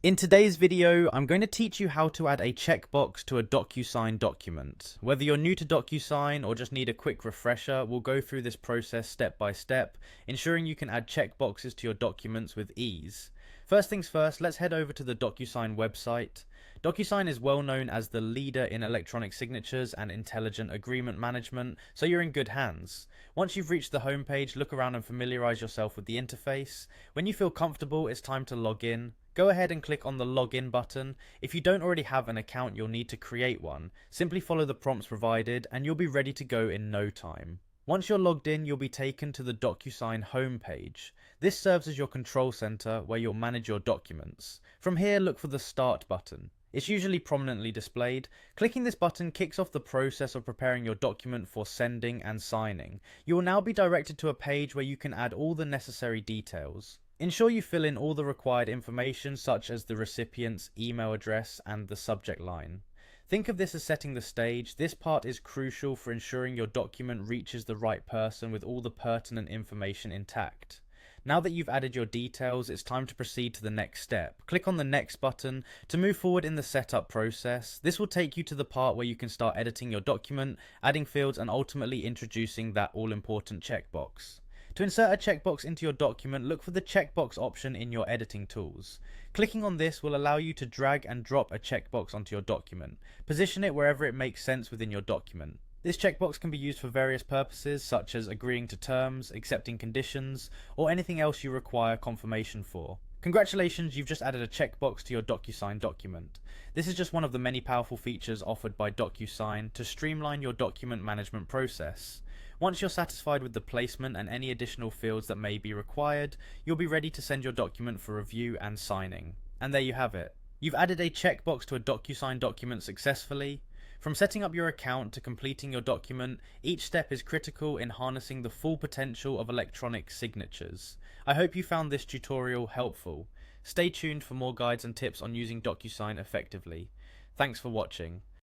In today's video, I'm going to teach you how to add a checkbox to a Docusign document. Whether you're new to Docusign or just need a quick refresher, we'll go through this process step by step, ensuring you can add checkboxes to your documents with ease. First things first, let's head over to the Docusign website. Docusign is well known as the leader in electronic signatures and intelligent agreement management, so you're in good hands. Once you've reached the homepage, look around and familiarize yourself with the interface. When you feel comfortable, it's time to log in. Go ahead and click on the login button. If you don't already have an account, you'll need to create one. Simply follow the prompts provided and you'll be ready to go in no time. Once you're logged in, you'll be taken to the Docusign homepage. This serves as your control center where you'll manage your documents. From here, look for the Start button. It's usually prominently displayed. Clicking this button kicks off the process of preparing your document for sending and signing. You will now be directed to a page where you can add all the necessary details. Ensure you fill in all the required information such as the recipient's email address and the subject line. Think of this as setting the stage. This part is crucial for ensuring your document reaches the right person with all the pertinent information intact. Now that you've added your details, it's time to proceed to the next step. Click on the Next button to move forward in the setup process. This will take you to the part where you can start editing your document, adding fields, and ultimately introducing that all-important checkbox. To insert a checkbox into your document, look for the checkbox option in your editing tools. Clicking on this will allow you to drag and drop a checkbox onto your document. Position it wherever it makes sense within your document. This checkbox can be used for various purposes such as agreeing to terms, accepting conditions, or anything else you require confirmation for. Congratulations, you've just added a checkbox to your Docusign document. This is just one of the many powerful features offered by Docusign to streamline your document management process. Once you're satisfied with the placement and any additional fields that may be required, you'll be ready to send your document for review and signing. And there you have it. You've added a checkbox to a Docusign document successfully. From setting up your account to completing your document, each step is critical in harnessing the full potential of electronic signatures. I hope you found this tutorial helpful. Stay tuned for more guides and tips on using Docusign effectively. Thanks for watching.